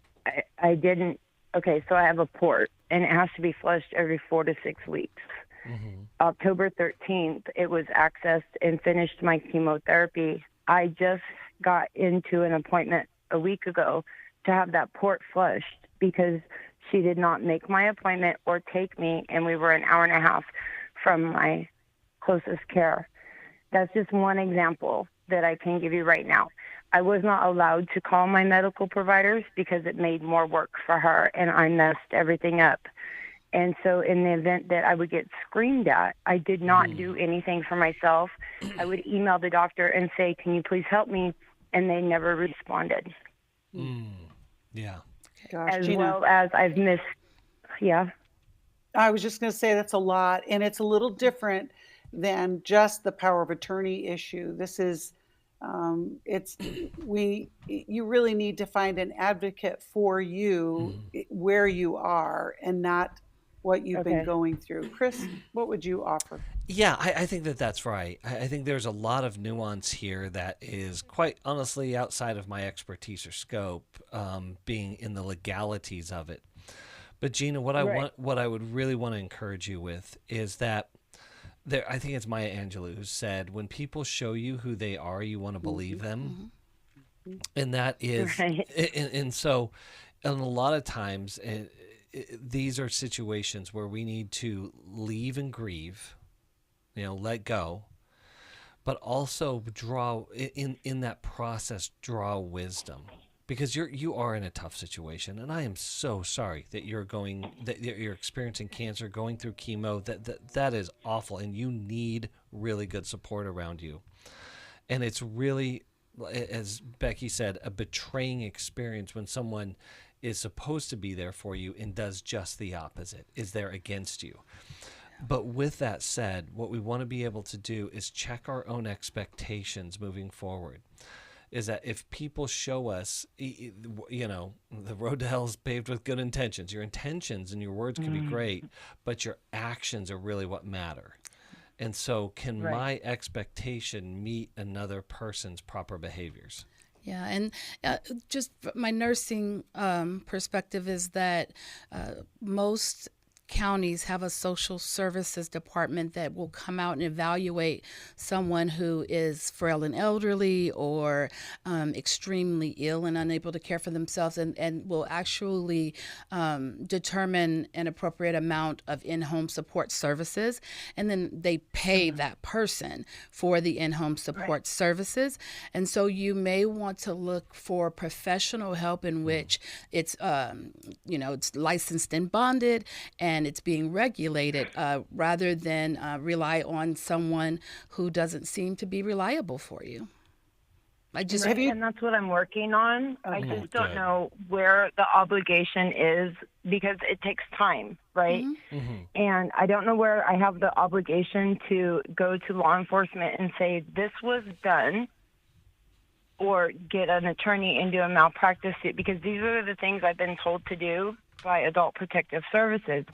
[SPEAKER 16] I didn't. Okay, so I have a port, and it has to be flushed every 4 to 6 weeks. Mm-hmm. October 13th, it was accessed and finished my chemotherapy. I just got into an appointment a week ago to have that port flushed because she did not make my appointment or take me, and we were an hour and a half from my closest care. That's just one example that I can give you right now. I was not allowed to call my medical providers because it made more work for her, and I messed everything up. And so in the event that I would get screamed at, I did not do anything for myself. I would email the doctor and say, can you please help me? And they never responded.
[SPEAKER 3] Yeah.
[SPEAKER 2] Gosh,
[SPEAKER 16] as
[SPEAKER 2] Gina.
[SPEAKER 16] well as I've missed, yeah.
[SPEAKER 2] I was just going to say that's a lot, and it's a little different than just the power of attorney issue. This is you really need to find an advocate for you where you are and not what you've been going through. Chris, what would you offer?
[SPEAKER 3] Yeah, I think that's right. I think there's a lot of nuance here that is quite honestly outside of my expertise or scope, being in the legalities of it. But Gina, what I would really want to encourage you with is that I think it's Maya Angelou who said, when people show you who they are, you want to believe them. And that is, and so, and a lot of times, these are situations where we need to leave and grieve, let go, but also draw, in that process, draw wisdom. Because you are in a tough situation, and I am so sorry that you're experiencing cancer, going through chemo. That is awful, and you need really good support around you. And it's really, as Becky said, a betraying experience when someone is supposed to be there for you and does just the opposite, is there against you. But with that said, what we want to be able to do is check our own expectations moving forward. Is that if people show us, you know, the road to hell is paved with good intentions. Your intentions and your words can be great, but your actions are really what matter. And so can my expectation meet another person's proper behaviors?
[SPEAKER 4] Yeah, and just my nursing perspective is that most counties have a social services department that will come out and evaluate someone who is frail and elderly or extremely ill and unable to care for themselves, and will actually determine an appropriate amount of in-home support services, and then they pay that person for the in-home support services. And so you may want to look for professional help in which it's it's licensed and bonded and it's being regulated, rather than rely on someone who doesn't seem to be reliable for you.
[SPEAKER 16] And that's what I'm working on. I just don't know where the obligation is, because it takes time, right? And I don't know where I have the obligation to go to law enforcement and say, this was done, or get an attorney and do a malpractice suit, because these are the things I've been told to do by Adult Protective Services.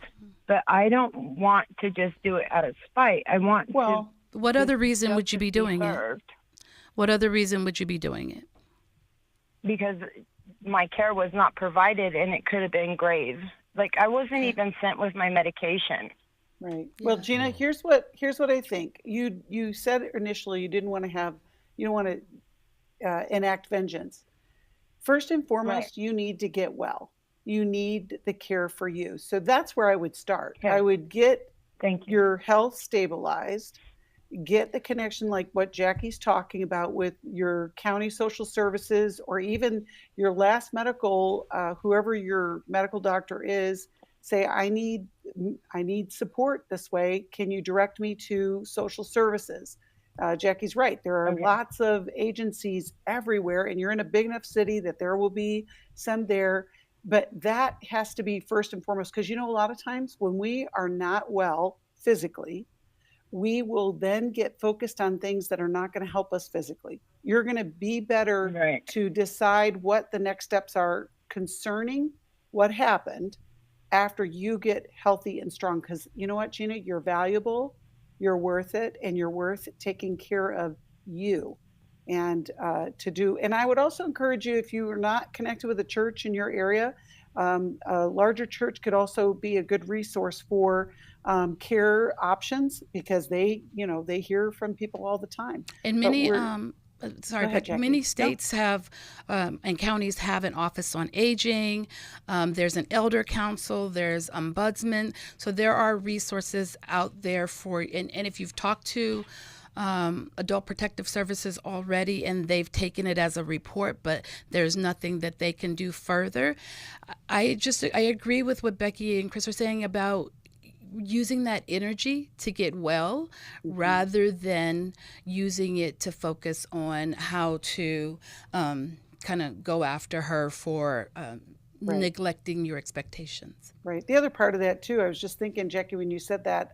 [SPEAKER 16] But I don't want to just do it out of spite. I want to.
[SPEAKER 4] What other reason would you be doing it? What other reason would you be doing it?
[SPEAKER 16] Because my care was not provided, and it could have been grave. Like, I wasn't even sent with my medication.
[SPEAKER 2] Right. Well, Gina, here's what I think. You said initially you don't want to enact vengeance. First and foremost, you need to get well. You need the care for you. So that's where I would start. I would get your health stabilized, get the connection like what Jacqui's talking about with your county social services, or even your last medical, whoever your medical doctor is, say, I need support this way. Can you direct me to social services? Jacqui's right. There are lots of agencies everywhere, and you're in a big enough city that there will be some there. But that has to be first and foremost, because, a lot of times when we are not well physically, we will then get focused on things that are not going to help us physically. You're going to be better to decide what the next steps are concerning what happened after you get healthy and strong. Because you know what, Gina, you're valuable, you're worth it, and you're worth taking care of you. And and I would also encourage you, if you are not connected with a church in your area, a larger church could also be a good resource for care options, because they hear from people all the time.
[SPEAKER 4] And many states have and counties have an office on aging. There's an elder council. There's ombudsman. So there are resources out there for. And if you've talked to Adult Protective Services already and they've taken it as a report, but there's nothing that they can do further, I agree with what Becky and Chris are saying about using that energy to get well, rather than using it to focus on how to kind of go after her for neglecting your expectations.
[SPEAKER 2] Right. The other part of that too, I was just thinking, Jacqui, when you said that,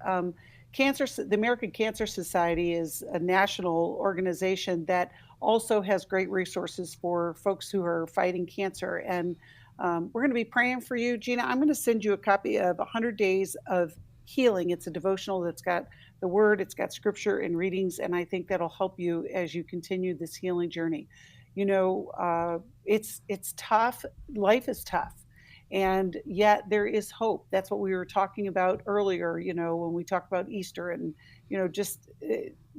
[SPEAKER 2] the American Cancer Society is a national organization that also has great resources for folks who are fighting cancer. And we're going to be praying for you. Gina, I'm going to send you a copy of 100 Days of Healing. It's a devotional that's got the word, it's got scripture and readings, and I think that'll help you as you continue this healing journey. It's tough. Life is tough. And yet there is hope. That's what we were talking about earlier, when we talk about Easter, and, just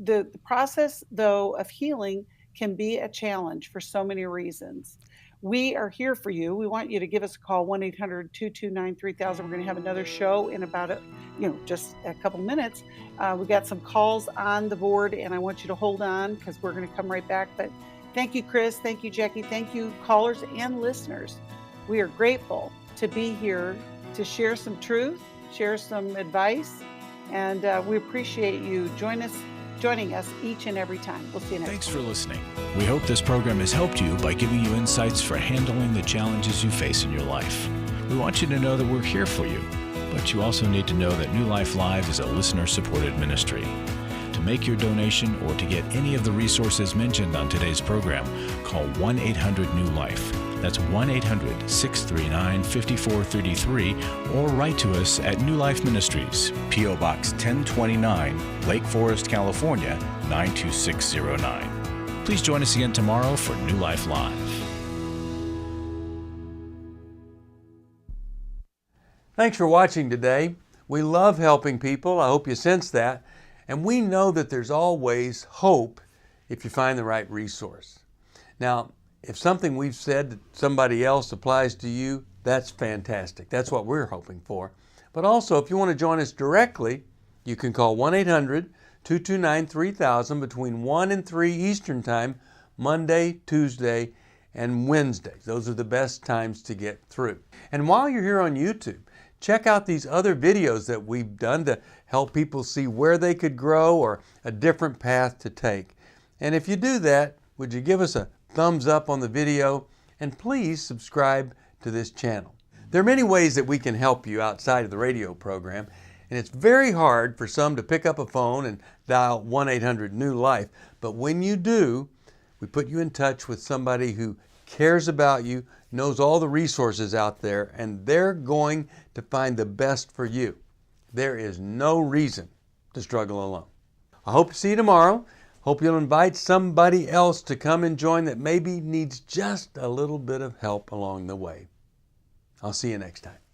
[SPEAKER 2] the process, though, of healing can be a challenge for so many reasons. We are here for you. We want you to give us a call, 1-800-229-3000. We're going to have another show in about just a couple minutes. We've got some calls on the board, and I want you to hold on, because we're going to come right back. But thank you, Chris. Thank you, Jacqui. Thank you, callers and listeners. We are grateful to be here to share some truth, share some advice, and we appreciate you joining us each and every time. We'll see you next time.
[SPEAKER 1] Thanks for listening. We hope this program has helped you by giving you insights for handling the challenges you face in your life. We want you to know that we're here for you, But you also need to know that New Life Live is a listener-supported ministry. To make your donation or to get any of the resources mentioned on today's program, call 1-800-NEW-LIFE. That's 1-800-639-5433, or write to us at New Life Ministries, P.O. Box 1029, Lake Forest, California, 92609. Please join us again tomorrow for New Life Live.
[SPEAKER 9] Thanks for watching today. We love helping people. I hope you sense that. And we know that there's always hope if you find the right resource. Now, if something we've said to somebody else applies to you, that's fantastic. That's what we're hoping for. But also, if you want to join us directly, you can call 1-800-229-3000 between 1 and 3 Eastern Time, Monday, Tuesday, and Wednesdays. Those are the best times to get through. And while you're here on YouTube, check out these other videos that we've done to help people see where they could grow or a different path to take. And if you do that, would you give us a thumbs up on the video, and please subscribe to this channel. There are many ways that we can help you outside of the radio program, and it's very hard for some to pick up a phone and dial 1-800-NEW-LIFE. But when you do, we put you in touch with somebody who cares about you, knows all the resources out there, and they're going to find the best for you. There is no reason to struggle alone. I hope to see you tomorrow. Hope you'll invite somebody else to come and join that maybe needs just a little bit of help along the way. I'll see you next time.